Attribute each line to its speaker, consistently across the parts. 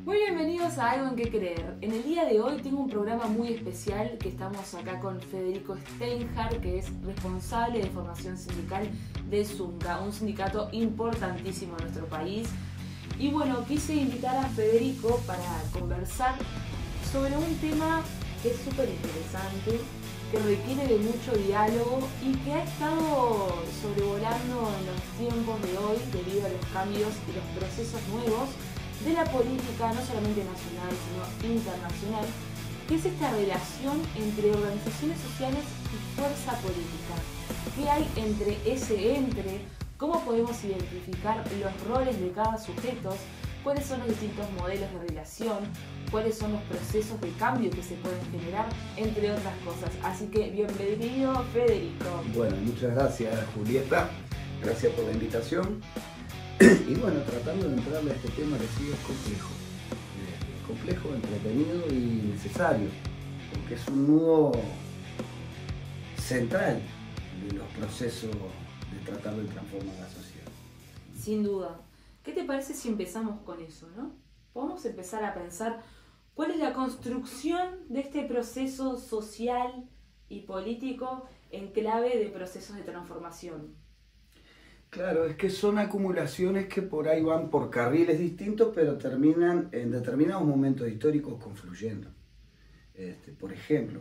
Speaker 1: Muy bienvenidos a Algo en que Creer. En el día de hoy tengo un programa muy especial que estamos acá con Federico Steinhardt, que es responsable de formación sindical de Zunca, un sindicato importantísimo en nuestro país. Y bueno, quise invitar a Federico para conversar sobre un tema que es súper interesante, que requiere de mucho diálogo y que ha estado sobrevolando en los tiempos de hoy debido a los cambios y los procesos nuevos de la política, no solamente nacional, sino internacional, que es esta relación entre organizaciones sociales y fuerza política. ¿Qué hay entre? ¿Cómo podemos identificar los roles de cada sujeto? ¿Cuáles son los distintos modelos de relación? ¿Cuáles son los procesos de cambio que se pueden generar? Entre otras cosas. Así que bienvenido, Federico.
Speaker 2: Bueno, muchas gracias, Julieta. Gracias por la invitación. Y bueno, tratando de entrarle a este tema que sí es complejo. Complejo, entretenido y necesario. Porque es un nudo central de los procesos de tratar de transformar la sociedad.
Speaker 1: Sin duda. ¿Qué te parece si empezamos con eso, no? Podemos empezar a pensar cuál es la construcción de este proceso social y político en clave de procesos de transformación.
Speaker 2: Claro, es que son acumulaciones que por ahí van por carriles distintos, pero terminan en determinados momentos históricos confluyendo. Por ejemplo,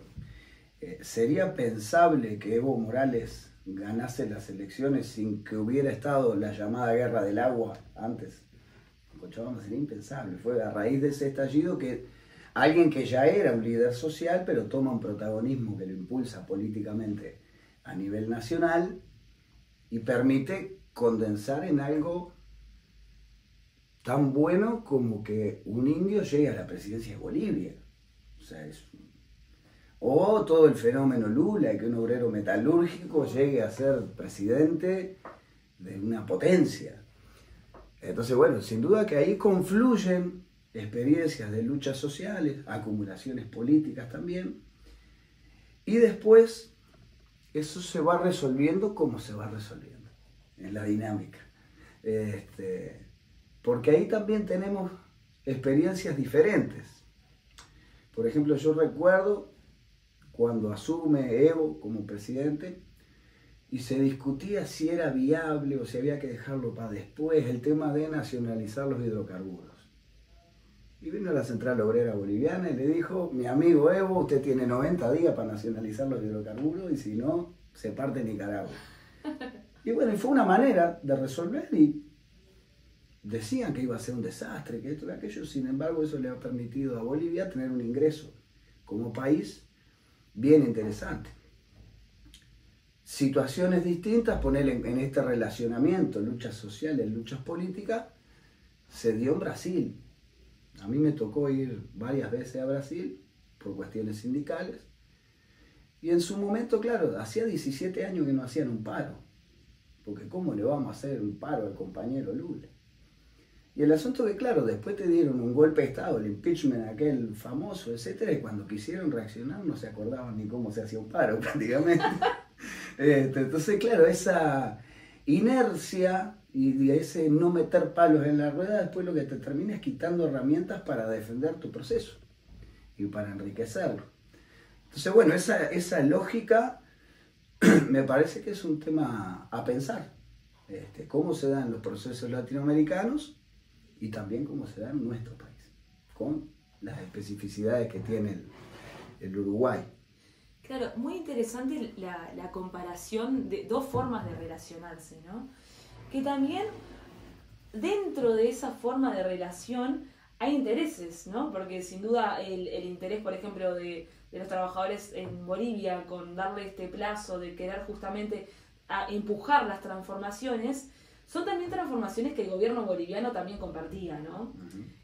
Speaker 2: ¿sería pensable que Evo Morales ganase las elecciones sin que hubiera estado la llamada guerra del agua antes? En Cochabamba sería impensable. Fue a raíz de ese estallido que alguien que ya era un líder social, pero toma un protagonismo que lo impulsa políticamente a nivel nacional y permite condensar en algo tan bueno como que un indio llegue a la presidencia de Bolivia. O todo el fenómeno Lula, que un obrero metalúrgico llegue a ser presidente de una potencia. Entonces, bueno, sin duda que ahí confluyen experiencias de luchas sociales, acumulaciones políticas también, y después eso se va resolviendo como se va resolviendo, en la dinámica. Porque ahí también tenemos experiencias diferentes. Por ejemplo, yo recuerdo cuando asume Evo como presidente y se discutía si era viable o si había que dejarlo para después, el tema de nacionalizar los hidrocarburos. Y vino la Central Obrera Boliviana y le dijo: mi amigo Evo, usted tiene 90 días para nacionalizar los hidrocarburos y si no, se parte Nicaragua. Y bueno, fue una manera de resolver y decían que iba a ser un desastre, que esto y aquello. Sin embargo, eso le ha permitido a Bolivia tener un ingreso como país bien interesante. Situaciones distintas, poner en este relacionamiento, luchas sociales, luchas políticas, se dio en Brasil. A mí me tocó ir varias veces a Brasil por cuestiones sindicales. Y en su momento, claro, hacía 17 años que no hacían un paro. Porque ¿cómo le vamos a hacer un paro al compañero Lula? Y el asunto que, claro, después te dieron un golpe de Estado, el impeachment aquel famoso, etcétera, y cuando quisieron reaccionar no se acordaban ni cómo se hacía un paro prácticamente. Entonces, claro, esa inercia y ese no meter palos en la rueda, después lo que te termina es quitando herramientas para defender tu proceso y para enriquecerlo. Entonces, bueno, esa lógica me parece que es un tema a pensar. Cómo se dan los procesos latinoamericanos y también cómo se da en nuestro país, con las especificidades que tiene el Uruguay.
Speaker 1: Claro, muy interesante la comparación de dos formas de relacionarse, ¿no? Que también dentro de esa forma de relación hay intereses, ¿no? Porque sin duda el interés, por ejemplo, de los trabajadores en Bolivia con darle este plazo de querer justamente a empujar las transformaciones, son también transformaciones que el gobierno boliviano también compartía, ¿no?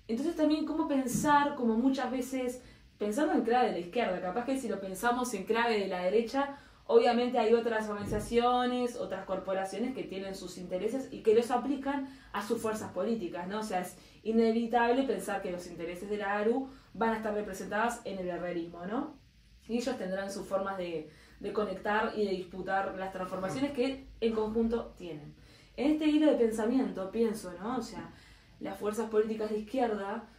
Speaker 1: Entonces también cómo pensar, como muchas veces, pensando en clave de la izquierda, capaz que si lo pensamos en clave de la derecha, obviamente hay otras organizaciones, otras corporaciones que tienen sus intereses y que los aplican a sus fuerzas políticas, ¿no? O sea, es inevitable pensar que los intereses de la ARU van a estar representadas en el herrerismo, ¿no? Y ellos tendrán sus formas de conectar y de disputar las transformaciones que en conjunto tienen. En este hilo de pensamiento pienso, ¿no? O sea, las fuerzas políticas de izquierda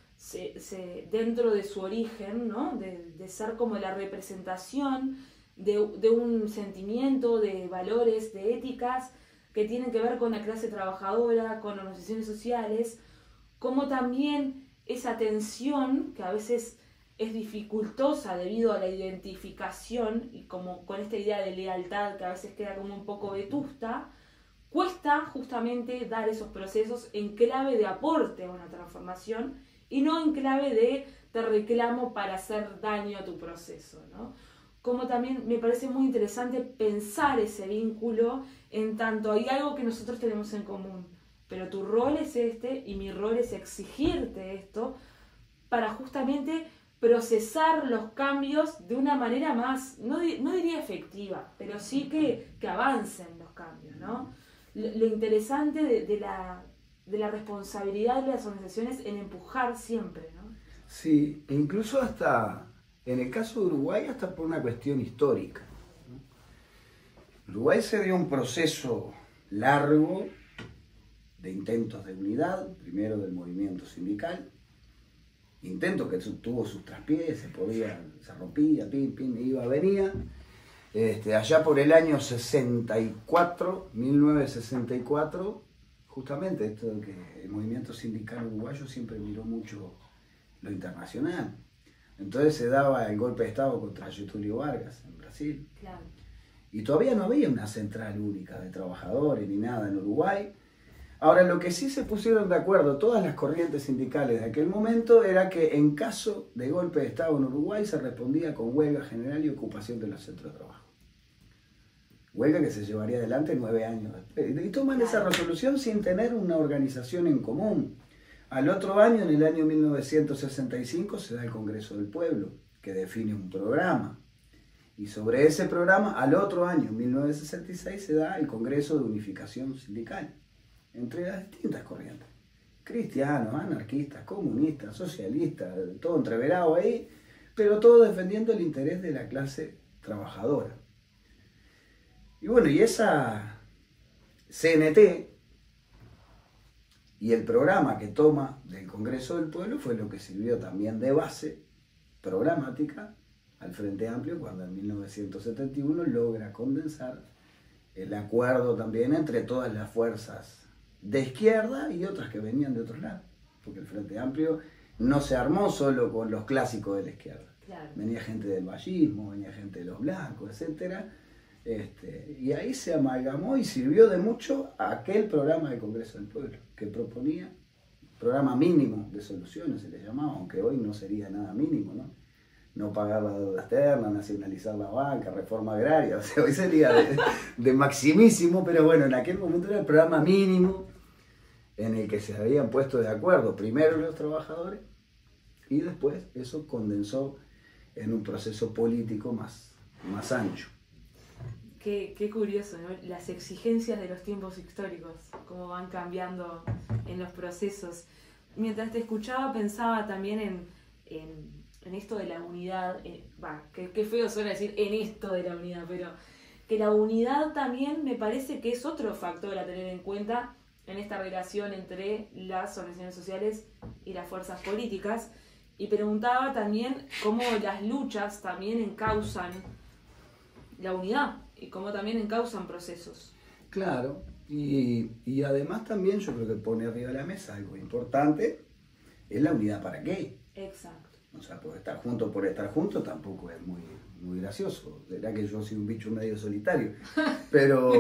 Speaker 1: dentro de su origen, ¿no? de ser como la representación de un sentimiento, de valores, de éticas que tienen que ver con la clase trabajadora, con organizaciones sociales, como también esa tensión que a veces es dificultosa debido a la identificación y como con esta idea de lealtad que a veces queda como un poco vetusta, cuesta justamente dar esos procesos en clave de aporte a una transformación y no en clave de te reclamo para hacer daño a tu proceso, ¿no? Como también me parece muy interesante pensar ese vínculo en tanto hay algo que nosotros tenemos en común, pero tu rol es este y mi rol es exigirte esto para justamente procesar los cambios de una manera más, no diría efectiva, pero sí que avancen los cambios, ¿no? Lo interesante de la responsabilidad de las organizaciones en empujar siempre, ¿no?
Speaker 2: Sí, incluso hasta, en el caso de Uruguay, hasta por una cuestión histórica, ¿no? Uruguay se dio un proceso largo de intentos de unidad, primero del movimiento sindical, intento que tuvo sus traspiés, se rompía, iba, venía. Allá por el año 64, 1964, justamente esto de que el movimiento sindical uruguayo siempre miró mucho lo internacional. Entonces se daba el golpe de Estado contra Getúlio Vargas en Brasil.
Speaker 1: Claro.
Speaker 2: Y todavía no había una central única de trabajadores ni nada en Uruguay. Ahora, lo que sí se pusieron de acuerdo todas las corrientes sindicales de aquel momento era que en caso de golpe de Estado en Uruguay se respondía con huelga general y ocupación de los centros de trabajo. Huelga que se llevaría adelante 9 años después. Y toman esa resolución sin tener una organización en común. Al otro año, en el año 1965, se da el Congreso del Pueblo, que define un programa. Y sobre ese programa, al otro año, en 1966, se da el Congreso de Unificación Sindical, entre las distintas corrientes. Cristianos, anarquistas, comunistas, socialistas, todo entreverado ahí, pero todo defendiendo el interés de la clase trabajadora. Y bueno, y esa CNT y el programa que toma del Congreso del Pueblo fue lo que sirvió también de base programática al Frente Amplio cuando en 1971 logra condensar el acuerdo también entre todas las fuerzas de izquierda y otras que venían de otros lados, porque el Frente Amplio no se armó solo con los clásicos de la izquierda.
Speaker 1: Claro.
Speaker 2: Venía gente del vallismo, venía gente de los blancos, etc. Y ahí se amalgamó y sirvió de mucho a aquel programa del Congreso del Pueblo, que proponía programa mínimo de soluciones, se le llamaba, aunque hoy no sería nada mínimo, ¿no? No pagar la deuda externa, nacionalizar la banca, reforma agraria, o sea, hoy sería de maximísimo, pero bueno, en aquel momento era el programa mínimo en el que se habían puesto de acuerdo primero los trabajadores y después eso condensó en un proceso político más ancho.
Speaker 1: Qué curioso, ¿no? Las exigencias de los tiempos históricos, cómo van cambiando en los procesos. Mientras te escuchaba pensaba también en esto de la unidad, qué feo suena decir en esto de la unidad, pero que la unidad también me parece que es otro factor a tener en cuenta en esta relación entre las organizaciones sociales y las fuerzas políticas, y preguntaba también cómo las luchas también encausan la unidad y cómo también encausan procesos.
Speaker 2: Claro, y además también yo creo que pone arriba de la mesa algo importante, es la unidad para qué.
Speaker 1: Exacto.
Speaker 2: O sea, por estar juntos tampoco es muy gracioso. Será que yo soy un bicho medio solitario. Pero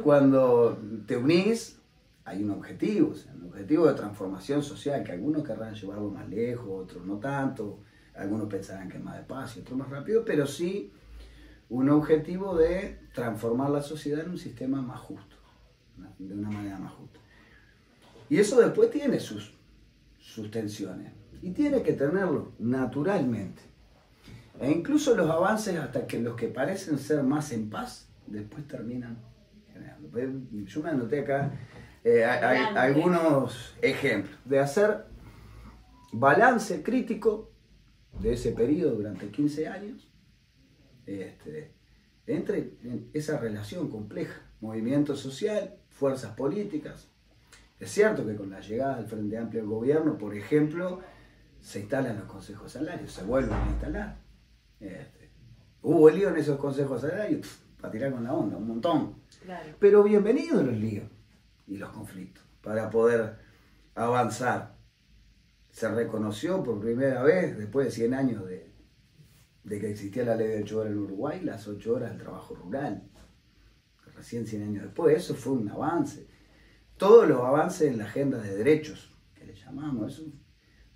Speaker 2: cuando te unís, hay un objetivo, o sea, un objetivo de transformación social, que algunos querrán llevarlo más lejos, otros no tanto, algunos pensarán que es más despacio, otros más rápido, pero sí un objetivo de transformar la sociedad en un sistema más justo, de una manera más justa. Y eso después tiene sus tensiones. Y tiene que tenerlo naturalmente. E incluso los avances, hasta que los que parecen ser más en paz, después terminan generando. Yo me anoté acá algunos ejemplos de hacer balance crítico de ese periodo durante 15 años, entre esa relación compleja, movimiento social, fuerzas políticas, Es cierto que con la llegada del Frente Amplio al gobierno, por ejemplo, se instalan los consejos salarios, se vuelven a instalar. Hubo lío en esos consejos salarios, para tirar con la onda, un montón.
Speaker 1: Claro.
Speaker 2: Pero bienvenidos los líos y los conflictos, para poder avanzar. Se reconoció por primera vez, después de 100 años de que existía la ley de 8 horas en Uruguay, las 8 horas del trabajo rural. Recién 100 años después, eso fue un avance. Todos los avances en la agenda de derechos, que le llamamos eso,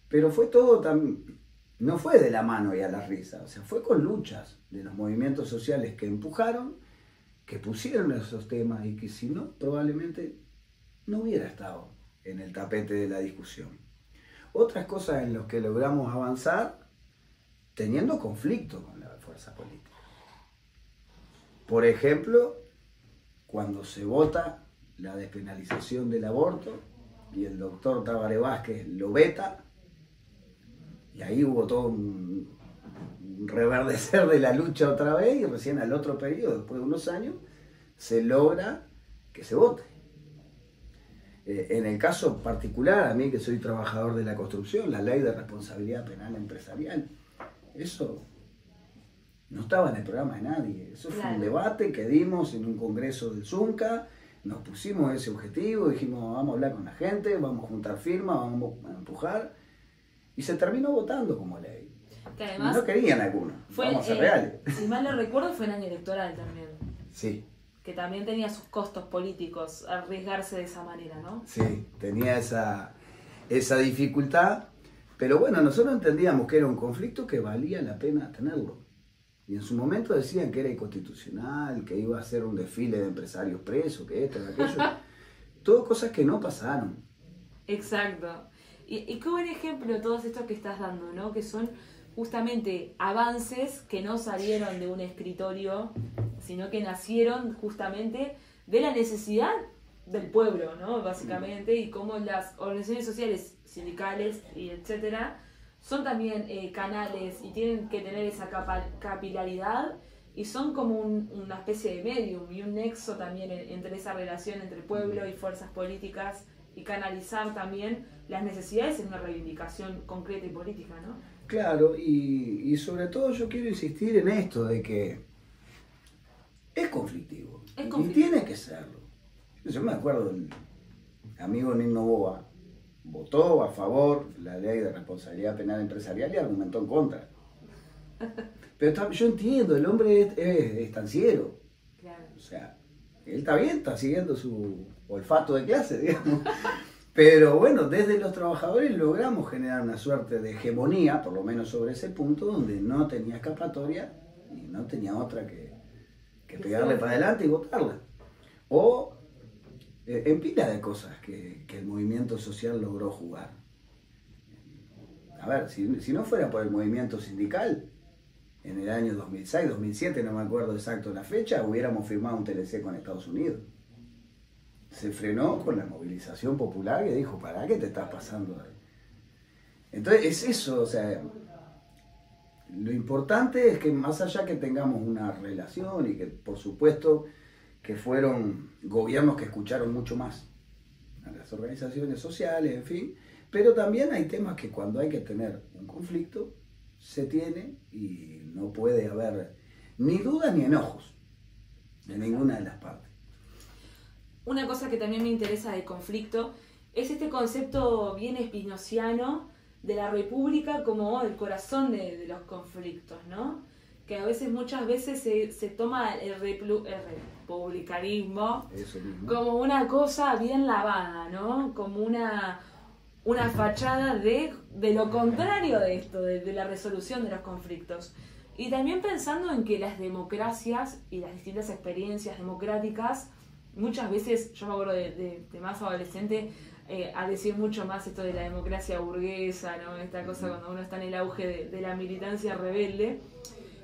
Speaker 2: pero fue todo también, no fue de la mano y a la risa, o sea, fue con luchas de los movimientos sociales que empujaron, que pusieron esos temas y que si no, probablemente no hubiera estado en el tapete de la discusión. Otras cosas en las que logramos avanzar teniendo conflicto con la fuerza política. Por ejemplo, cuando se vota la despenalización del aborto y el doctor Tabaré Vázquez lo veta, y ahí hubo todo un reverdecer de la lucha otra vez, y recién al otro periodo, después de unos años, se logra que se vote. En el caso particular, a mí que soy trabajador de la construcción, la ley de responsabilidad penal empresarial, eso no estaba en el programa de nadie. Eso fue un debate que dimos en un congreso del Zunca, nos pusimos ese objetivo, dijimos vamos a hablar con la gente, vamos a juntar firmas, vamos a empujar, y se terminó votando como ley.
Speaker 1: Que además
Speaker 2: no querían algunos, vamos a ser reales.
Speaker 1: Si mal no recuerdo, fue en año electoral también.
Speaker 2: Sí.
Speaker 1: Que también tenía sus costos políticos arriesgarse de esa manera, ¿no?
Speaker 2: Sí, tenía esa dificultad, pero bueno, nosotros entendíamos que era un conflicto que valía la pena tenerlo. Y en su momento decían que era inconstitucional, que iba a ser un desfile de empresarios presos, que esto, que aquello. Todo cosas que no pasaron.
Speaker 1: Exacto. Y qué buen ejemplo de todos estos que estás dando, ¿no? Que son justamente avances que no salieron de un escritorio, sino que nacieron justamente de la necesidad del pueblo, ¿no? Básicamente, y cómo las organizaciones sociales, sindicales y etcétera, son también canales y tienen que tener esa capilaridad y son como una especie de medium y un nexo también entre esa relación entre pueblo y fuerzas políticas y canalizar también las necesidades en una reivindicación concreta y política, ¿no?
Speaker 2: Claro, y sobre todo yo quiero insistir en esto de que es conflictivo. Y tiene que serlo. Yo me acuerdo, el amigo Nino Boa votó a favor de la ley de responsabilidad penal empresarial y argumentó en contra. Pero yo entiendo, el hombre es estanciero.
Speaker 1: Claro.
Speaker 2: O sea, él está bien, está siguiendo su olfato de clase, digamos. Pero bueno, desde los trabajadores logramos generar una suerte de hegemonía, por lo menos sobre ese punto, donde no tenía escapatoria y no tenía otra que pegarle para adelante y votarla. O en pila de cosas que el movimiento social logró jugar. A ver, si no fuera por el movimiento sindical, en el año 2006, 2007, no me acuerdo exacto la fecha, hubiéramos firmado un TLC con Estados Unidos. Se frenó con la movilización popular que dijo, ¿para qué te estás pasando ahí? Entonces es eso, o sea, lo importante es que más allá que tengamos una relación y que por supuesto que fueron gobiernos que escucharon mucho más a las organizaciones sociales, en fin, pero también hay temas que cuando hay que tener un conflicto, se tiene y no puede haber ni duda ni enojos de ninguna de las partes.
Speaker 1: Una cosa que también me interesa del conflicto es este concepto bien spinociano de la república como el corazón de los conflictos, ¿no? Que a veces, muchas veces se toma el republicanismo como una cosa bien lavada, ¿no? Como una fachada de lo contrario de esto, de la resolución de los conflictos. Y también pensando en que las democracias y las distintas experiencias democráticas, muchas veces, yo me acuerdo de más adolescente, a decir mucho más esto de la democracia burguesa, ¿no? Esta cosa cuando uno está en el auge de la militancia rebelde.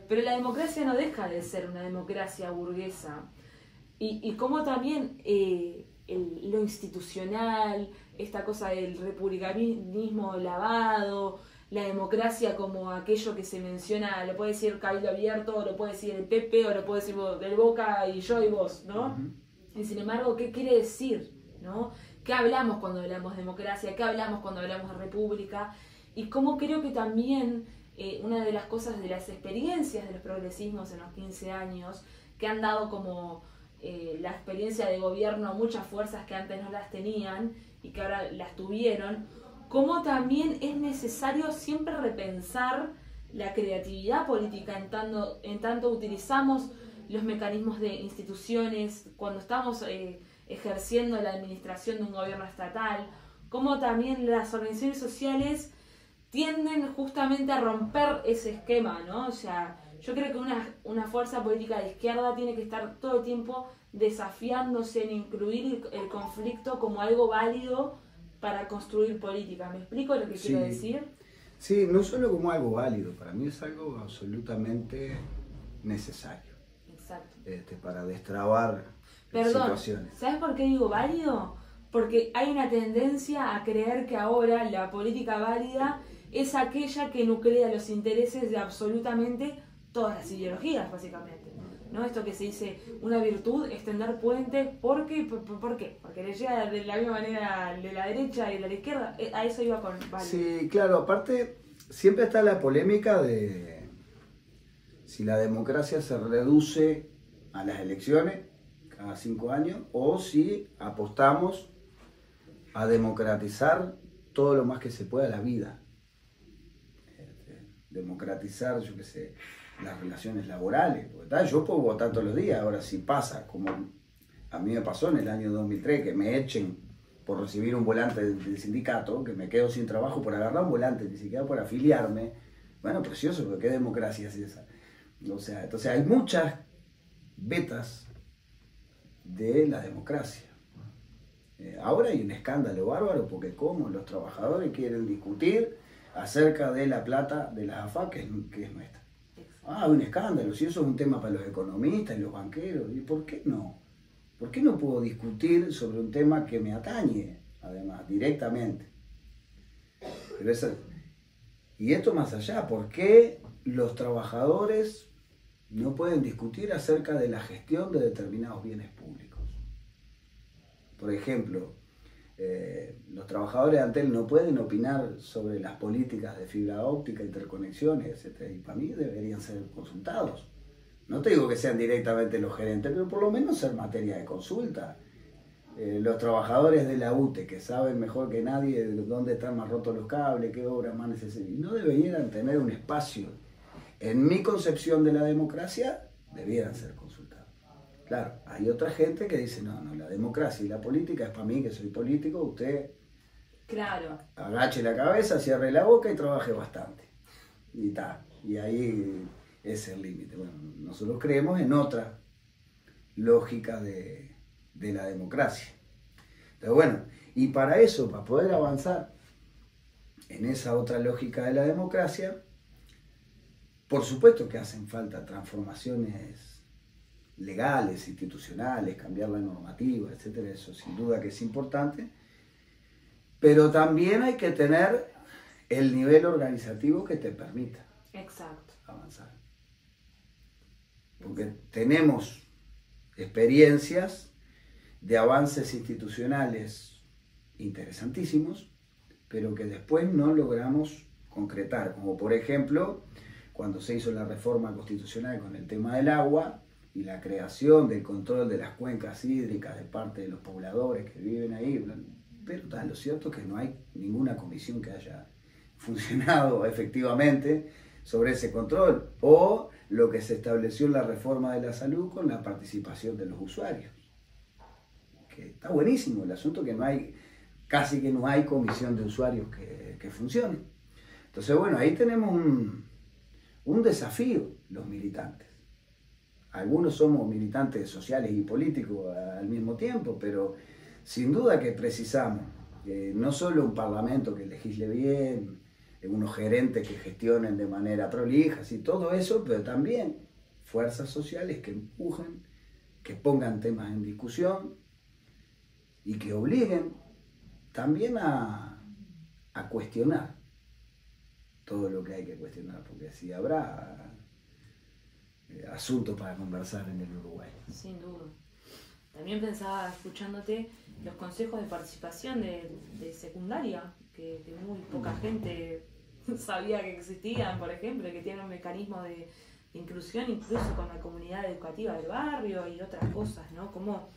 Speaker 1: Pero la democracia no deja de ser una democracia burguesa. Y como también lo institucional, esta cosa del republicanismo lavado, la democracia como aquello que se menciona, lo puede decir Cabildo Abierto, lo puede decir el Pepe, o lo puede decir del Boca y yo y vos, ¿no? Y sin embargo, ¿qué quiere decir ¿no? ¿Qué hablamos cuando hablamos de democracia? ¿Qué hablamos cuando hablamos de república? Y cómo creo que también una de las cosas de las experiencias de los progresismos en los 15 años, que han dado como la experiencia de gobierno a muchas fuerzas que antes no las tenían y que ahora las tuvieron, cómo también es necesario siempre repensar la creatividad política en tanto utilizamos los mecanismos de instituciones, cuando estamos ejerciendo la administración de un gobierno estatal, cómo también las organizaciones sociales tienden justamente a romper ese esquema, ¿no? O sea, yo creo que una fuerza política de izquierda tiene que estar todo el tiempo desafiándose en incluir el conflicto como algo válido para construir política. ¿Me explico lo que quiero decir?
Speaker 2: Sí, no solo como algo válido, para mí es algo absolutamente necesario.
Speaker 1: Exacto.
Speaker 2: Para destrabar situaciones.
Speaker 1: ¿Sabes por qué digo válido? Porque hay una tendencia a creer que ahora la política válida es aquella que nuclea los intereses de absolutamente todas las ideologías, básicamente. ¿No? Esto que se dice, una virtud es tender puentes, ¿por qué? ¿Por qué? Porque le llega de la misma manera de la derecha y de la izquierda, a eso iba con válido.
Speaker 2: Sí, claro, aparte siempre está la polémica de si la democracia se reduce a las elecciones cada 5 años o si apostamos a democratizar todo lo más que se pueda la vida. Democratizar, yo qué sé, las relaciones laborales. Porque, yo puedo votar todos los días, ahora si pasa, como a mí me pasó en el año 2003, que me echen por recibir un volante del sindicato, que me quedo sin trabajo por agarrar un volante, ni siquiera por afiliarme. Bueno, precioso, pero qué democracia es esa. O sea, entonces hay muchas vetas de la democracia. Ahora hay un escándalo bárbaro porque como los trabajadores quieren discutir acerca de la plata de la AFA que es nuestra. Hay un escándalo, si eso es un tema para los economistas y los banqueros, ¿y por qué no? ¿Por qué no puedo discutir sobre un tema que me atañe, además, directamente? Pero y esto más allá, ¿por qué los trabajadores no pueden discutir acerca de la gestión de determinados bienes públicos? Por ejemplo, los trabajadores de Antel no pueden opinar sobre las políticas de fibra óptica, interconexiones, etc. Y para mí deberían ser consultados. No te digo que sean directamente los gerentes, pero por lo menos ser materia de consulta. Los trabajadores de la UTE, que saben mejor que nadie dónde están más rotos los cables, qué obras más necesarias, no deberían tener un espacio. En mi concepción de la democracia, debieran ser consultados. Claro, hay otra gente que dice, no, la democracia y la política es para mí, que soy político, usted agache la cabeza, cierre la boca y trabaje bastante. Y tal, y ahí es el límite. Bueno, nosotros creemos en otra lógica de la democracia. Pero bueno, y para eso, para poder avanzar en esa otra lógica de la democracia, por supuesto que hacen falta transformaciones legales, institucionales, cambiar la normativa, etcétera, eso sin duda que es importante, pero también hay que tener el nivel organizativo que te permita avanzar. Porque tenemos experiencias de avances institucionales interesantísimos, pero que después no logramos concretar, como por ejemplo cuando se hizo la reforma constitucional con el tema del agua y la creación del control de las cuencas hídricas de parte de los pobladores que viven ahí, pero lo cierto es que no hay ninguna comisión que haya funcionado efectivamente sobre ese control, o lo que se estableció en la reforma de la salud con la participación de los usuarios, que está buenísimo el asunto, que casi que no hay comisión de usuarios que funcione. Entonces bueno, ahí tenemos un desafío los militantes. Algunos somos militantes sociales y políticos al mismo tiempo, pero sin duda que precisamos no solo un parlamento que legisle bien, unos gerentes que gestionen de manera prolija, y todo eso, pero también fuerzas sociales que empujen, que pongan temas en discusión y que obliguen también a cuestionar todo lo que hay que cuestionar, porque así habrá asuntos para conversar en el Uruguay.
Speaker 1: Sin duda. también pensaba, escuchándote, los consejos de participación de secundaria, que muy poca gente sabía que existían, por ejemplo, que tienen un mecanismo de inclusión incluso con la comunidad educativa del barrio y otras cosas, ¿no? Como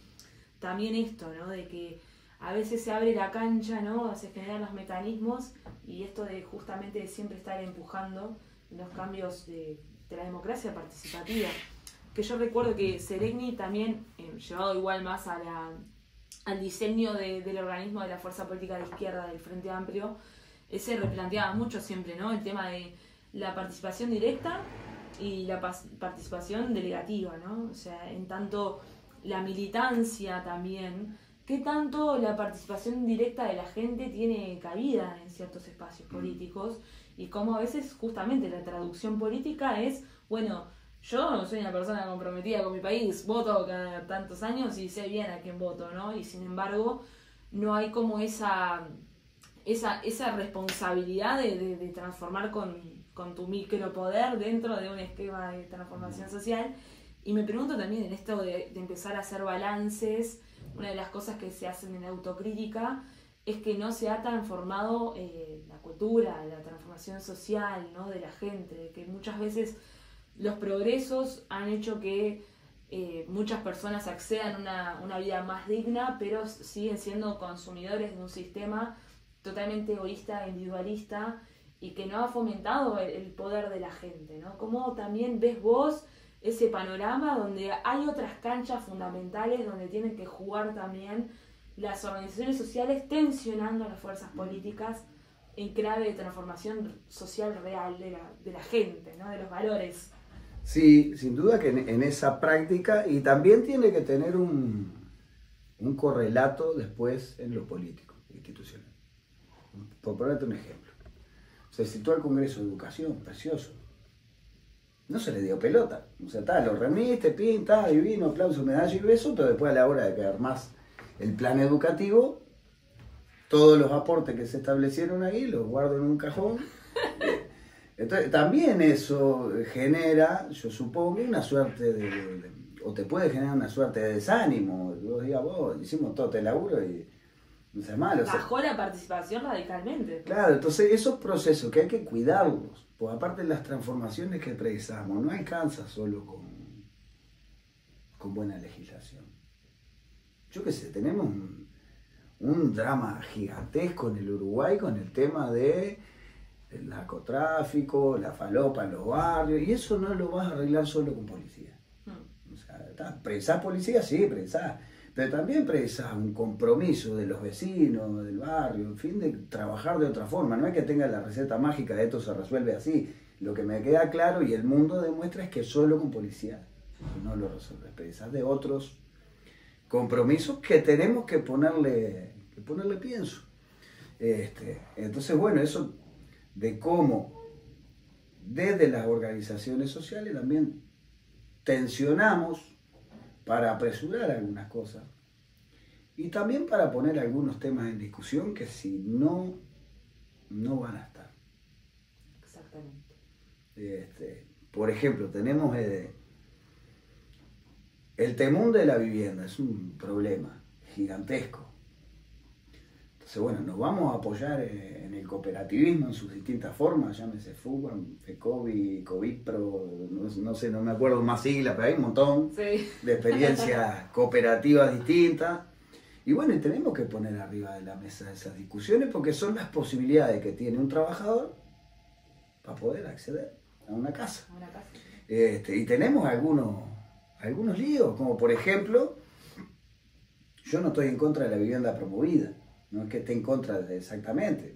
Speaker 1: también esto, ¿no? De que a veces se abre la cancha, ¿no? Se generan los mecanismos y esto de justamente de siempre estar empujando los cambios de la democracia participativa. Que yo recuerdo que Seregni también, llevado igual más al diseño del organismo de la fuerza política de izquierda del Frente Amplio, se replanteaba mucho siempre, ¿no? El tema de la participación directa y la participación delegativa, ¿no? O sea, en tanto la militancia también, ¿qué tanto la participación directa de la gente tiene cabida en ciertos espacios políticos? Y cómo a veces justamente la traducción política es, bueno, yo no soy una persona comprometida con mi país, voto cada tantos años y sé bien a quién voto, ¿no? Y sin embargo, no hay como esa responsabilidad de transformar con tu micropoder dentro de un esquema de transformación social. Y me pregunto también en esto de empezar a hacer balances, una de las cosas que se hacen en la autocrítica es que no se ha transformado la cultura, la transformación social, ¿no? De la gente, de que muchas veces los progresos han hecho que muchas personas accedan a una vida más digna, pero siguen siendo consumidores de un sistema totalmente egoísta, individualista, y que no ha fomentado el poder de la gente, ¿no? ¿Cómo también ves vos ese panorama donde hay otras canchas fundamentales donde tienen que jugar también las organizaciones sociales tensionando a las fuerzas políticas en clave de transformación social real de la gente, ¿no? De los valores?
Speaker 2: Sí, sin duda que en esa práctica, y también tiene que tener un correlato después en lo político, institucional. Por ponerte un ejemplo, se citó al Congreso de Educación, precioso. No se le dio pelota. O sea, lo remiste, pinta, divino, aplauso, medalla y beso, pero después a la hora de que armás el plan educativo, todos los aportes que se establecieron ahí los guardo en un cajón. Entonces, también eso genera, yo supongo, una suerte o te puede generar una suerte de desánimo. Vos digas, vos, hicimos todo este laburo y no sea malo.
Speaker 1: Bajó la participación radicalmente.
Speaker 2: Claro, entonces esos procesos que hay que cuidarlos, pues aparte de las transformaciones que precisamos, no alcanza solo con buena legislación. Yo qué sé, tenemos un drama gigantesco en el Uruguay con el tema del narcotráfico, la falopa en los barrios, y eso no lo vas a arreglar solo con policía. O sea, presás policía, sí, presás, pero también presás un compromiso de los vecinos, del barrio, en fin, de trabajar de otra forma. No es que tenga la receta mágica de esto se resuelve así. Lo que me queda claro y el mundo demuestra es que solo con policía no lo resuelve. Presás de otros compromisos que tenemos que ponerle pienso. Entonces, bueno, eso de cómo desde las organizaciones sociales también tensionamos para apresurar algunas cosas y también para poner algunos temas en discusión que si no van a estar.
Speaker 1: Exactamente.
Speaker 2: Por ejemplo, tenemos el temún de la vivienda, es un problema gigantesco. Entonces, bueno, nos vamos a apoyar en el cooperativismo en sus distintas formas, llámese FUBAM, FECOBI, COVIPRO, no sé, no me acuerdo más siglas, pero hay un montón de experiencias cooperativas distintas. Y bueno, tenemos que poner arriba de la mesa esas discusiones porque son las posibilidades que tiene un trabajador para poder acceder a una casa. Y tenemos algunos líos, como por ejemplo, yo no estoy en contra de la vivienda promovida. No es que esté en contra exactamente.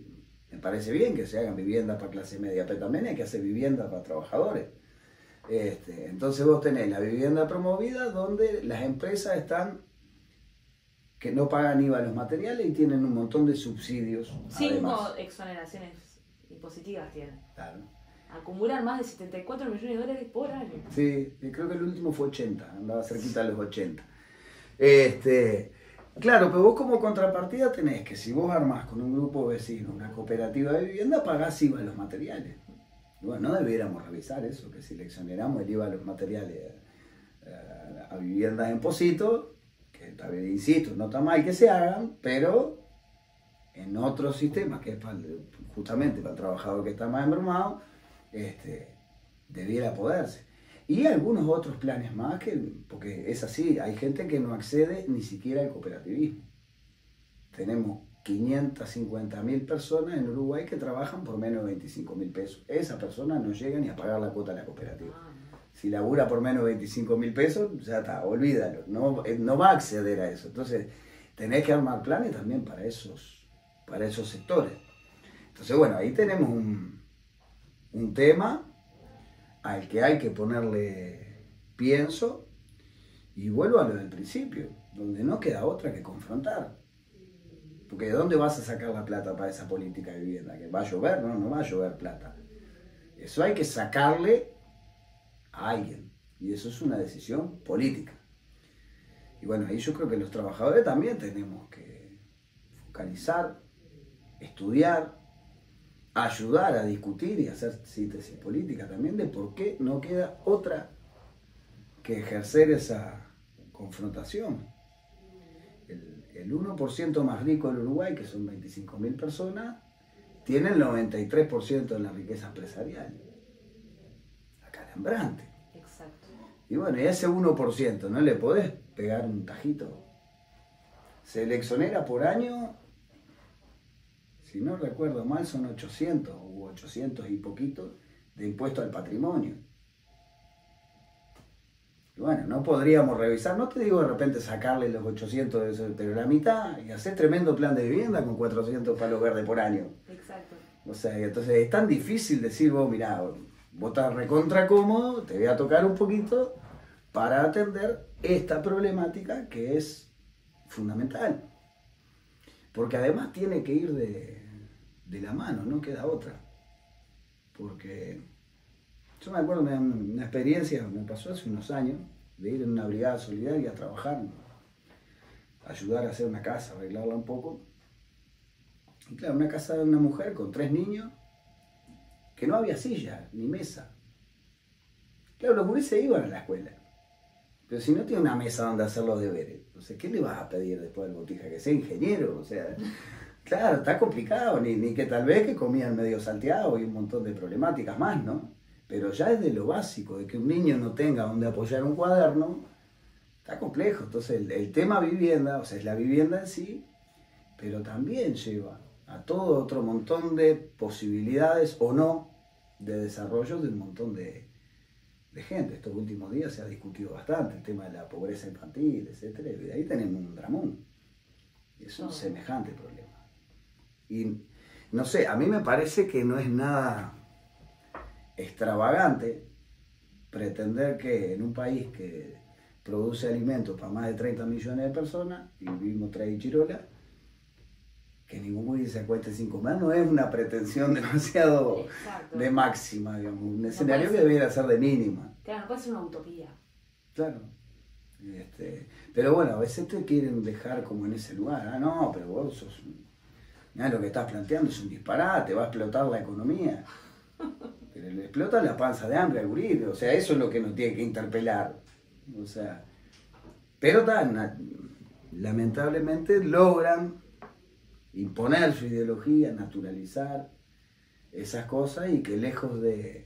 Speaker 2: Me parece bien que se hagan viviendas para clase media, pero también hay que hacer viviendas para trabajadores. Entonces vos tenés la vivienda promovida donde las empresas que no pagan IVA a los materiales y tienen un montón de subsidios.
Speaker 1: 5 exoneraciones impositivas tienen.
Speaker 2: Claro.
Speaker 1: Acumulan más de 74 millones de dólares por año.
Speaker 2: Sí, creo que el último fue 80, andaba cerquita de los 80. Claro, pero vos como contrapartida tenés que si vos armás con un grupo de vecinos una cooperativa de vivienda, pagás IVA a los materiales. Bueno, no debiéramos revisar eso, que si le exoneramos el IVA a los materiales a viviendas en Posito, que insisto, no está mal que se hagan, pero en otros sistemas, que es justamente para el trabajador que está más embromado, debiera poderse. Y algunos otros planes más, porque es así, hay gente que no accede ni siquiera al cooperativismo. Tenemos 550.000 personas en Uruguay que trabajan por menos de 25.000 pesos. Esa persona no llega ni a pagar la cuota de la cooperativa. Si labura por menos de 25.000 pesos, ya está, olvídalo, no va a acceder a eso. Entonces, tenés que armar planes también para esos sectores. Entonces, bueno, ahí tenemos un tema al que hay que ponerle pienso, y vuelvo a lo del principio, donde no queda otra que confrontar. Porque ¿de dónde vas a sacar la plata para esa política de vivienda? ¿Que va a llover? No va a llover plata. Eso hay que sacarle a alguien, y eso es una decisión política. Y bueno, ahí yo creo que los trabajadores también tenemos que focalizar, estudiar, ayudar a discutir y hacer síntesis política también de por qué no queda otra que ejercer esa confrontación. El 1% más rico del Uruguay, que son 25.000 personas, tiene el 93% de la riqueza empresarial. Acalambrante.
Speaker 1: Exacto.
Speaker 2: Y bueno, y a ese 1% no le podés pegar un tajito. Se le exonera por año, si no recuerdo mal, son 800 u 800 y poquito de impuesto al patrimonio. Y bueno, no podríamos revisar, no te digo de repente sacarle los 800 de eso, pero la mitad, y hacer tremendo plan de vivienda con 400 palos verdes por año.
Speaker 1: Exacto.
Speaker 2: O sea, entonces es tan difícil decir, vos mirá, vos estás recontra cómodo, te voy a tocar un poquito para atender esta problemática que es fundamental. Porque además tiene que ir de la mano, no queda otra. Porque yo me acuerdo de una experiencia, me pasó hace unos años, de ir en una brigada solidaria a trabajar, ayudar a hacer una casa, arreglarla un poco. Y claro, una casa de una mujer con 3 niños, que no había silla ni mesa. Claro, los gurises iban a la escuela, pero si no tiene una mesa donde hacer los deberes, entonces, ¿qué le vas a pedir después del botija? Que sea ingeniero, o sea, claro, está complicado, ni que tal vez que comían medio salteado y un montón de problemáticas más, ¿no? Pero ya es de lo básico, de que un niño no tenga donde apoyar un cuaderno, está complejo. Entonces el tema vivienda, o sea, es la vivienda en sí, pero también lleva a todo otro montón de posibilidades o no de desarrollo de un montón de gente. Estos últimos días se ha discutido bastante el tema de la pobreza infantil, etcétera, y de ahí tenemos un dramón. Es un semejante problema. Y no sé, a mí me parece que no es nada extravagante pretender que en un país que produce alimentos para más de 30 millones de personas, y vivimos 3 Chirola, que ningún guri se acueste sin comer, no es una pretensión demasiado de máxima, digamos, un escenario que debiera ser de mínima.
Speaker 1: Claro, no puede ser una utopía.
Speaker 2: Claro. Pero bueno, a veces te quieren dejar como en ese lugar. Ah, no, pero vos sos... Mirá, lo que estás planteando es un disparate, va a explotar la economía. Pero le explota la panza de hambre al gurí, o sea, eso es lo que nos tiene que interpelar. O sea, pero lamentablemente logran imponer su ideología, naturalizar esas cosas, y que lejos de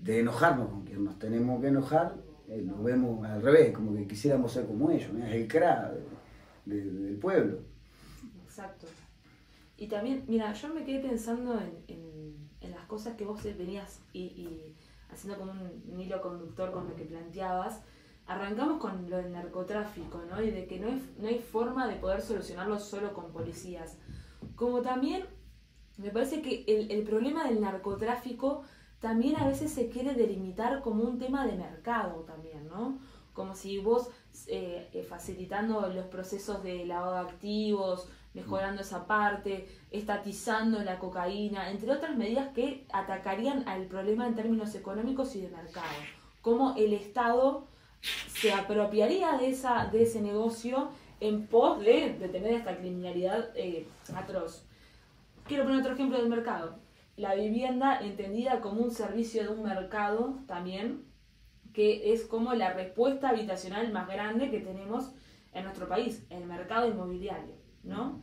Speaker 2: enojarnos con quien nos tenemos que enojar, nos vemos al revés, como que quisiéramos ser como ellos, ¿no? Es el CRA del pueblo.
Speaker 1: Exacto. Y también, mira, yo me quedé pensando en las cosas que vos venías y haciendo como un hilo conductor con lo que planteabas. Arrancamos con lo del narcotráfico, ¿no? Y de que no hay forma de poder solucionarlo solo con policías. Como también me parece que el problema del narcotráfico también a veces se quiere delimitar como un tema de mercado también, ¿no? Como si vos facilitando los procesos de lavado de activos, mejorando esa parte, estatizando la cocaína, entre otras medidas que atacarían al problema en términos económicos y de mercado. Cómo el Estado se apropiaría de ese negocio en pos de detener esta criminalidad atroz. Quiero poner otro ejemplo del mercado. La vivienda entendida como un servicio de un mercado también, que es como la respuesta habitacional más grande que tenemos en nuestro país, el mercado inmobiliario, ¿no?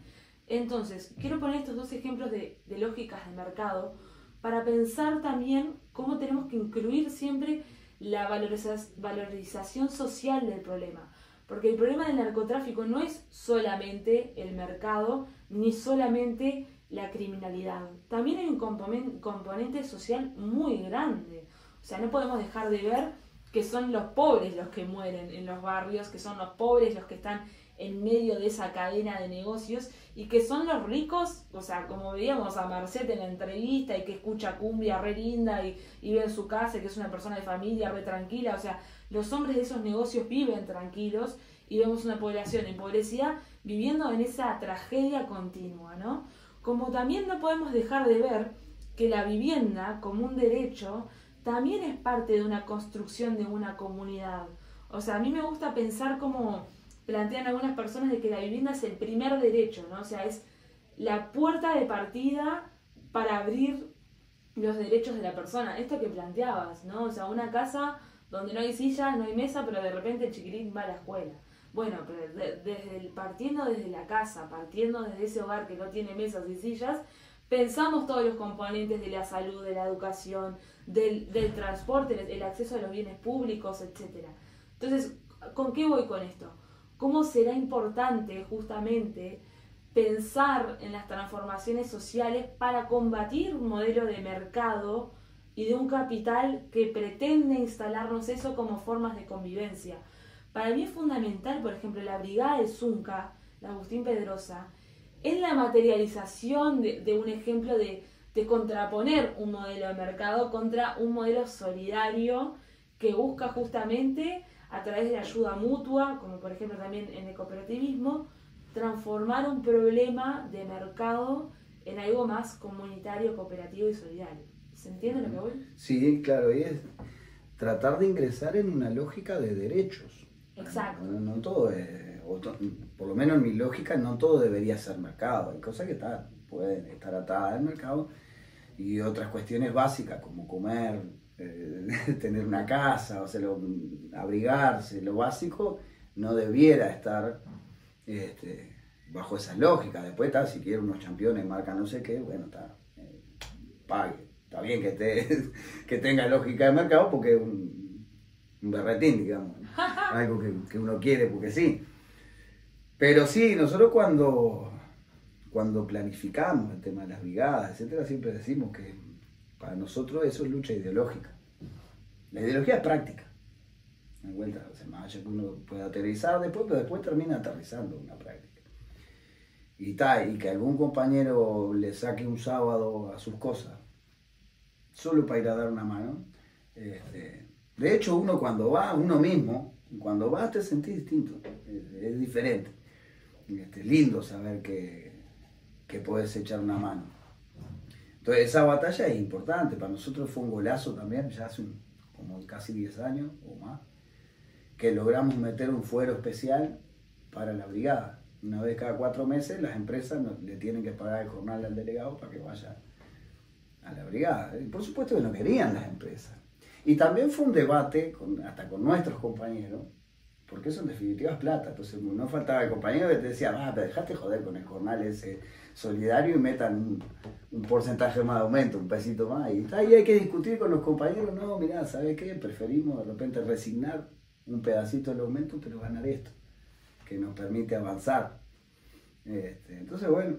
Speaker 1: Entonces, quiero poner estos dos ejemplos de lógicas de mercado para pensar también cómo tenemos que incluir siempre la valorización social del problema. Porque el problema del narcotráfico no es solamente el mercado, ni solamente la criminalidad. También hay un componente social muy grande. O sea, no podemos dejar de ver que son los pobres los que mueren en los barrios, que son los pobres los que están en medio de esa cadena de negocios y que son los ricos, o sea, como veíamos a Marcet en la entrevista y que escucha cumbia re linda y vive en su casa y que es una persona de familia re tranquila, o sea, los hombres de esos negocios viven tranquilos y vemos una población empobrecida viviendo en esa tragedia continua, ¿no? Como también no podemos dejar de ver que la vivienda como un derecho también es parte de una construcción de una comunidad. O sea, a mí me gusta pensar como plantean algunas personas de que la vivienda es el primer derecho, ¿no? O sea, es la puerta de partida para abrir los derechos de la persona. Esto que planteabas, ¿no? O sea, una casa donde no hay sillas, no hay mesa, pero de repente el chiquilín va a la escuela. Bueno, pero partiendo desde la casa, partiendo desde ese hogar que no tiene mesas y sillas, pensamos todos los componentes de la salud, de la educación, del transporte, el acceso a los bienes públicos, etc. Entonces, ¿con qué voy con esto? ¿Cómo será importante justamente pensar en las transformaciones sociales para combatir un modelo de mercado y de un capital que pretende instalarnos eso como formas de convivencia? Para mí es fundamental, por ejemplo, la brigada del Zunca, la Agustín Pedrosa, es la materialización de un ejemplo de contraponer un modelo de mercado contra un modelo solidario que busca justamente, a través de la ayuda mutua, como por ejemplo también en el cooperativismo, transformar un problema de mercado en algo más comunitario, cooperativo y solidario. ¿Se entiende lo que voy?
Speaker 2: Sí, claro, y es tratar de ingresar en una lógica de derechos.
Speaker 1: Exacto.
Speaker 2: No todo es, por lo menos en mi lógica, no todo debería ser mercado. Hay cosas que pueden estar atadas al mercado y otras cuestiones básicas como comer, tener una casa, o sea, abrigarse, lo básico no debiera estar bajo esa lógica. Después está, si quiere unos campeones, marca no sé qué, bueno, pague. Está bien que tenga lógica de mercado porque es un berretín, digamos, algo que uno quiere porque sí. Pero sí, nosotros cuando planificamos el tema de las brigadas, etcétera, siempre decimos que para nosotros eso es lucha ideológica. La ideología es práctica. En vuelta, o sea, más allá que uno pueda aterrizar después, pero después termina aterrizando una práctica. Y que algún compañero le saque un sábado a sus cosas, solo para ir a dar una mano. De hecho, uno cuando va, uno mismo, cuando va te sentís distinto, es diferente. Lindo saber que podés echar una mano. Entonces esa batalla es importante, para nosotros fue un golazo también, ya hace como casi 10 años o más, que logramos meter un fuero especial para la brigada. Una vez cada 4 meses las empresas le tienen que pagar el jornal al delegado para que vaya a la brigada. Y por supuesto que no querían las empresas. Y también fue un debate hasta con nuestros compañeros, porque eso en definitiva es plata. Entonces no faltaba el compañero que te decía, te dejaste joder con el jornal ese solidario y metan un porcentaje más de aumento, un pesito más. Y ahí hay que discutir con los compañeros, no, mirá, ¿sabes qué? Preferimos de repente resignar un pedacito del aumento, pero ganar esto, que nos permite avanzar. Entonces, bueno,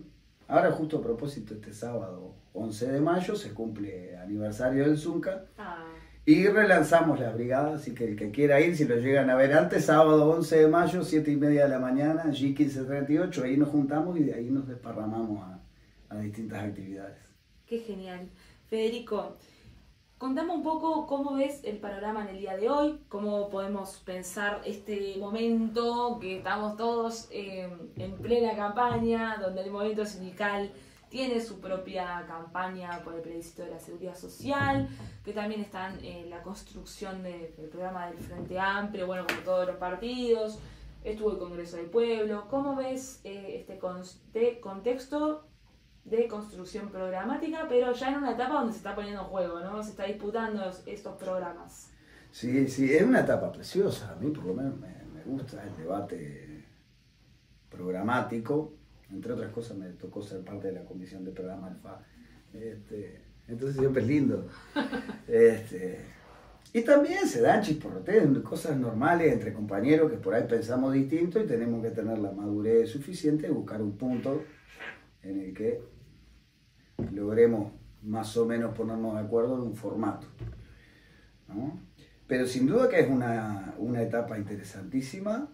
Speaker 2: ahora justo a propósito, este sábado 11 de mayo se cumple aniversario del Zunca. Y relanzamos la brigada, así que el que quiera ir, si lo llegan a ver antes, sábado 11 de mayo, 7:30 de la mañana, G1538, ahí nos juntamos y de ahí nos desparramamos a distintas actividades.
Speaker 1: Qué genial. Federico, contame un poco cómo ves el panorama en el día de hoy, cómo podemos pensar este momento que estamos todos en plena campaña, donde el movimiento sindical tiene su propia campaña por el plebiscito de la seguridad social, que también están en la construcción del programa del Frente Amplio, bueno, como todos los partidos, estuvo el Congreso del Pueblo. ¿Cómo ves este contexto de construcción programática, pero ya en una etapa donde se está poniendo en juego, ¿no? Se está disputando estos programas?
Speaker 2: Sí, sí, es una etapa preciosa. A mí por lo menos me gusta el debate programático. Entre otras cosas me tocó ser parte de la comisión de programa Alfa. Entonces siempre es lindo. Y también se dan chisporroteos, cosas normales entre compañeros que por ahí pensamos distinto y tenemos que tener la madurez suficiente de buscar un punto en el que logremos más o menos ponernos de acuerdo en un formato, ¿no? Pero sin duda que es una etapa interesantísima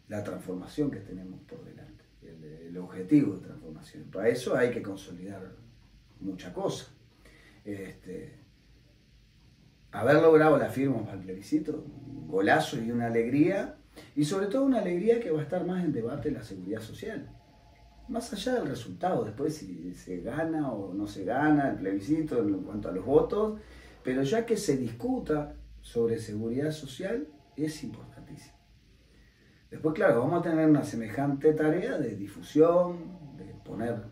Speaker 2: la transformación que tenemos por delante, el objetivo de transformación. Para eso hay que consolidar mucha cosa. Haber logrado la firma para el plebiscito, un golazo y una alegría, y sobre todo una alegría que va a estar más en debate la seguridad social. Más allá del resultado, después si se gana o no se gana el plebiscito en cuanto a los votos, pero ya que se discuta sobre seguridad social es importantísimo. Después, claro, vamos a tener una semejante tarea de difusión, de poner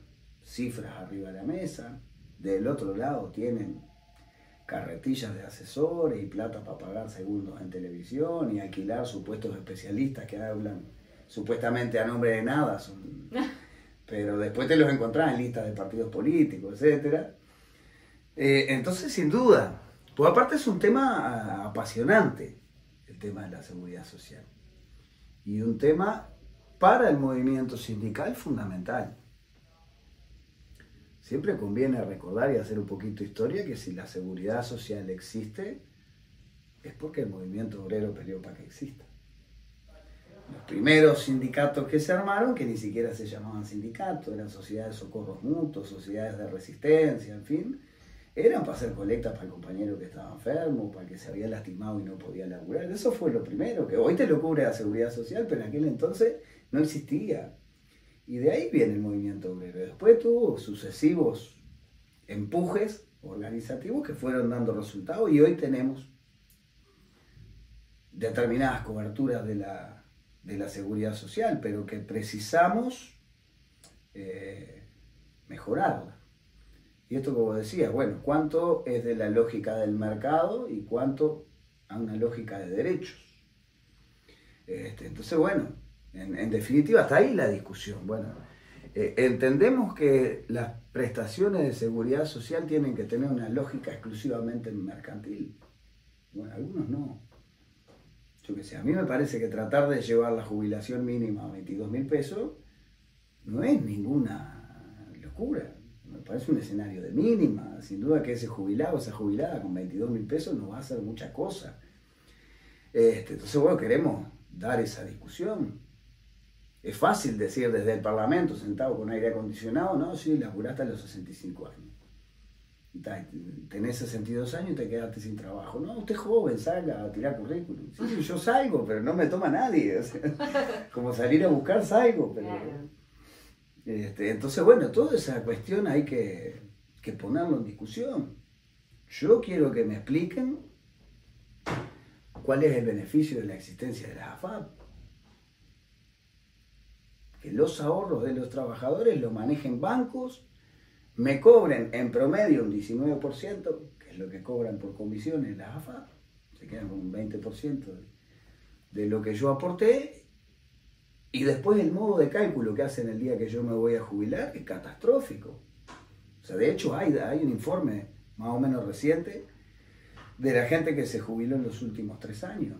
Speaker 2: cifras arriba de la mesa. Del otro lado tienen carretillas de asesores y plata para pagar segundos en televisión y alquilar supuestos especialistas que hablan supuestamente a nombre de nada, pero después te los encontrás en listas de partidos políticos, etc. Entonces, sin duda, pues aparte es un tema apasionante, el tema de la seguridad social. Y un tema para el movimiento sindical fundamental. Siempre conviene recordar y hacer un poquito de historia que si la seguridad social existe, es porque el movimiento obrero peleó para que exista. Los primeros sindicatos que se armaron, que ni siquiera se llamaban sindicatos, eran sociedades de socorros mutuos, sociedades de resistencia, en fin, eran para hacer colectas para el compañero que estaba enfermo, para el que se había lastimado y no podía laburar. Eso fue lo primero, que hoy te lo cubre la seguridad social, pero en aquel entonces no existía. Y de ahí viene el movimiento obrero. Después tuvo sucesivos empujes organizativos que fueron dando resultados y hoy tenemos determinadas coberturas de la seguridad social, pero que precisamos mejorarla. Y esto, como decía, bueno, ¿cuánto es de la lógica del mercado y cuánto a una lógica de derechos? Entonces, bueno, en definitiva, hasta ahí la discusión. Bueno, entendemos que las prestaciones de seguridad social tienen que tener una lógica exclusivamente mercantil. Bueno, algunos no. Yo qué sé, a mí me parece que tratar de llevar la jubilación mínima a 22.000 pesos no es ninguna locura. Me parece un escenario de mínima. Sin duda que ese jubilado, esa jubilada con 22.000 pesos no va a hacer mucha cosa. Entonces, bueno, queremos dar esa discusión. Es fácil decir desde el Parlamento, sentado con aire acondicionado, no, sí, laburaste a los 65 años. Tenés 62 años y te quedaste sin trabajo. No, usted es joven, salga a tirar currículum. Sí, yo salgo, pero no me toma nadie. O sea, como salir a buscar, salgo, pero... Claro. Entonces, bueno, toda esa cuestión hay que ponerlo en discusión. Yo quiero que me expliquen cuál es el beneficio de la existencia de las AFAP. Que los ahorros de los trabajadores los manejen bancos, me cobren en promedio un 19%, que es lo que cobran por comisiones las AFAP, se quedan con un 20% de lo que yo aporté. Y después el modo de cálculo que hacen el día que yo me voy a jubilar es catastrófico. O sea, de hecho hay un informe más o menos reciente de la gente que se jubiló en los últimos 3 años.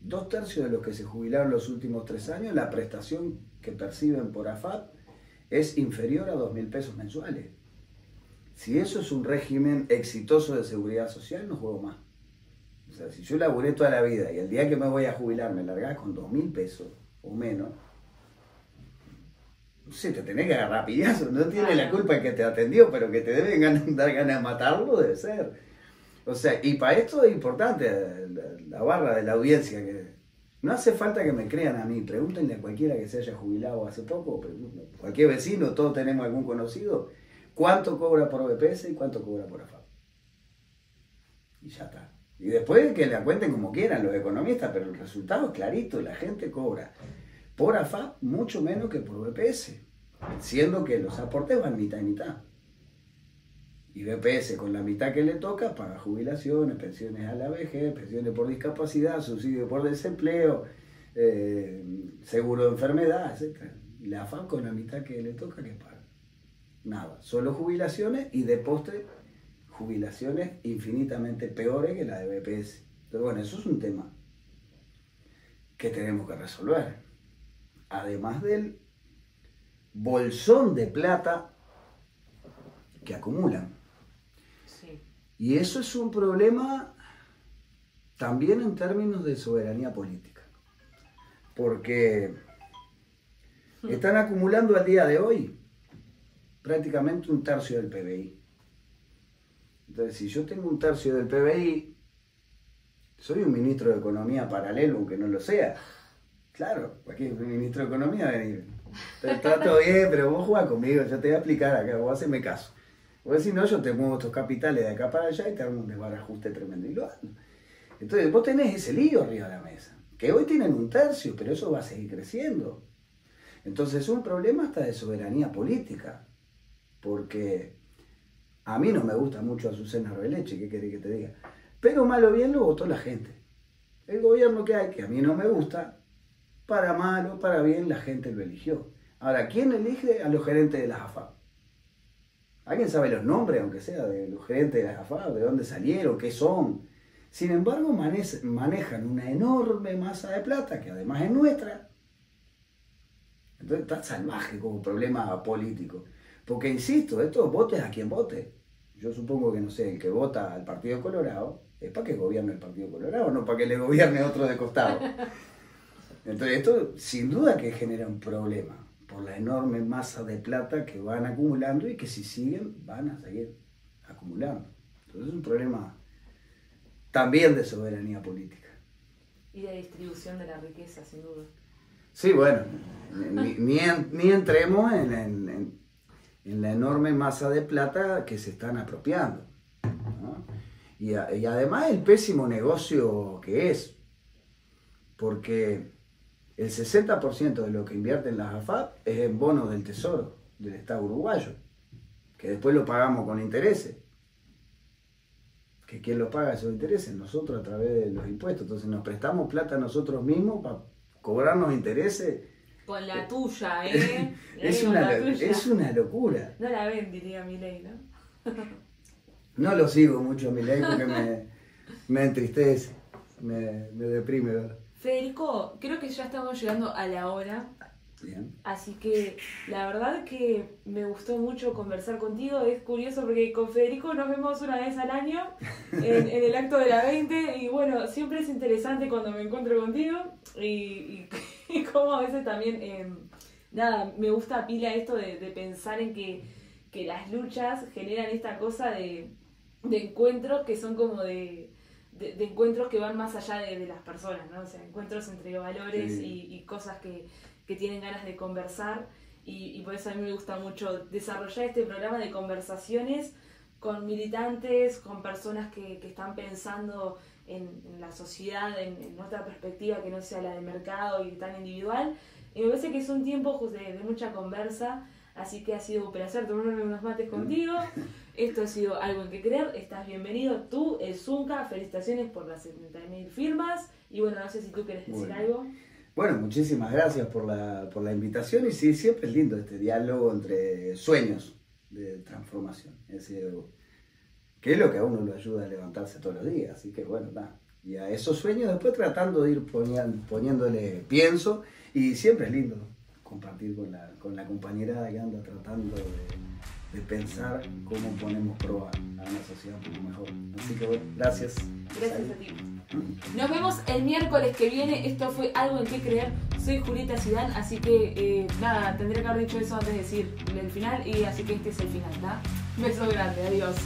Speaker 2: 2/3 de los que se jubilaron en los últimos 3 años, la prestación que perciben por AFAP es inferior a 2.000 pesos mensuales. Si eso es un régimen exitoso de seguridad social, no juego más. O sea, si yo laburé toda la vida y el día que me voy a jubilar me largás con 2.000 pesos, o menos, no sé, te tenés que agarrar a pillazo, no tiene la culpa el que te atendió, pero que te deben dar ganas de matarlo, debe ser. O sea, y para esto es importante la barra de la audiencia, que no hace falta que me crean a mí, pregúntenle a cualquiera que se haya jubilado hace poco, cualquier vecino, todos tenemos algún conocido, cuánto cobra por BPS y cuánto cobra por AFAP. Y ya está. Y después que la cuenten como quieran los economistas, pero el resultado es clarito, la gente cobra por AFAP mucho menos que por BPS, siendo que los aportes van mitad y mitad. Y BPS con la mitad que le toca paga jubilaciones, pensiones a la vejez, pensiones por discapacidad, subsidio por desempleo, seguro de enfermedad, etc. Y la AFAP con la mitad que le toca, ¿qué paga? Nada, solo jubilaciones y de postre jubilaciones infinitamente peores que la de BPS. Pero bueno, eso es un tema que tenemos que resolver. Además del bolsón de plata que acumulan.
Speaker 1: Sí.
Speaker 2: Y eso es un problema también en términos de soberanía política. Porque están acumulando al día de hoy prácticamente 1/3 del PBI. Entonces, si yo tengo 1/3 del PBI, soy un ministro de Economía paralelo, aunque no lo sea. Claro, aquí un ministro de Economía venir. Te trato bien, pero vos jugás conmigo, yo te voy a explicar acá, vos haceme caso. Porque si no, yo te muevo estos capitales de acá para allá y te hago un desbarajuste tremendo. Y lo hago. Entonces, vos tenés ese lío arriba de la mesa, que hoy tienen 1/3, pero eso va a seguir creciendo. Entonces, es un problema hasta de soberanía política. Porque a mí no me gusta mucho Azucena Arbeleche, ¿qué querés que te diga? Pero mal o bien lo votó la gente. El gobierno que hay, que a mí no me gusta, para mal o para bien la gente lo eligió. Ahora, ¿quién elige a los gerentes de las AFAP? ¿Alguien sabe los nombres, aunque sea, de los gerentes de las AFAP? ¿De dónde salieron? ¿Qué son? Sin embargo, manejan una enorme masa de plata, que además es nuestra. Entonces está salvaje como problema político. Porque, insisto, esto votes a quien vote. Yo supongo que, no sé, el que vota al Partido Colorado es para que gobierne el Partido Colorado, no para que le gobierne otro de costado. Entonces esto sin duda que genera un problema por la enorme masa de plata que van acumulando y que si siguen van a seguir acumulando. Entonces es un problema también de soberanía política.
Speaker 1: Y de distribución de la riqueza, sin duda.
Speaker 2: Sí, bueno, ni entremos en la enorme masa de plata que se están apropiando, ¿no? Y además el pésimo negocio que es, porque el 60% de lo que invierten las AFAP es en bonos del Tesoro del Estado uruguayo, que después lo pagamos con intereses. ¿Que quién lo paga esos intereses? Nosotros a través de los impuestos. Entonces nos prestamos plata a nosotros mismos para cobrarnos intereses.
Speaker 1: Con la tuya, ¿eh?
Speaker 2: Es una locura.
Speaker 1: No la ven, diría Milei, ¿no?
Speaker 2: No lo sigo mucho a Milei porque me entristece, me deprime, ¿verdad?
Speaker 1: Federico, creo que ya estamos llegando a la hora.
Speaker 2: Bien.
Speaker 1: Así que la verdad que me gustó mucho conversar contigo. Es curioso porque con Federico nos vemos una vez al año en el acto de la 20 y bueno, siempre es interesante cuando me encuentro contigo y como a veces también, nada, me gusta pila esto de pensar en que las luchas generan esta cosa de encuentros que son como de encuentros que van más allá de las personas, ¿no? O sea, encuentros entre valores y cosas que tienen ganas de conversar y por eso a mí me gusta mucho desarrollar este programa de conversaciones con militantes, con personas que están pensando en la sociedad, en otra perspectiva que no sea la de mercado y tan individual. Y me parece que es un tiempo de mucha conversa, así que ha sido un placer tomarme unos mates contigo. Esto ha sido Algo en que Creer, estás bienvenido. Tú, el Zunca, felicitaciones por las 70.000 firmas y bueno, no sé si tú querés decir algo.
Speaker 2: Bueno, muchísimas gracias por la invitación y sí, siempre es lindo este diálogo entre sueños de transformación, que es lo que a uno lo ayuda a levantarse todos los días, así que bueno, nada. Y a esos sueños después tratando de ir poniéndole pienso y siempre es lindo compartir con la compañera que anda tratando de pensar cómo ponemos prueba a una sociedad un poco mejor. Así que bueno, gracias.
Speaker 1: Gracias a ti. Nos vemos el miércoles que viene. Esto fue Algo en que Creer. Soy Julieta Zidane, así que nada, tendría que haber dicho eso antes de decir el final y así que este es el final, ¿no? Beso grande, adiós.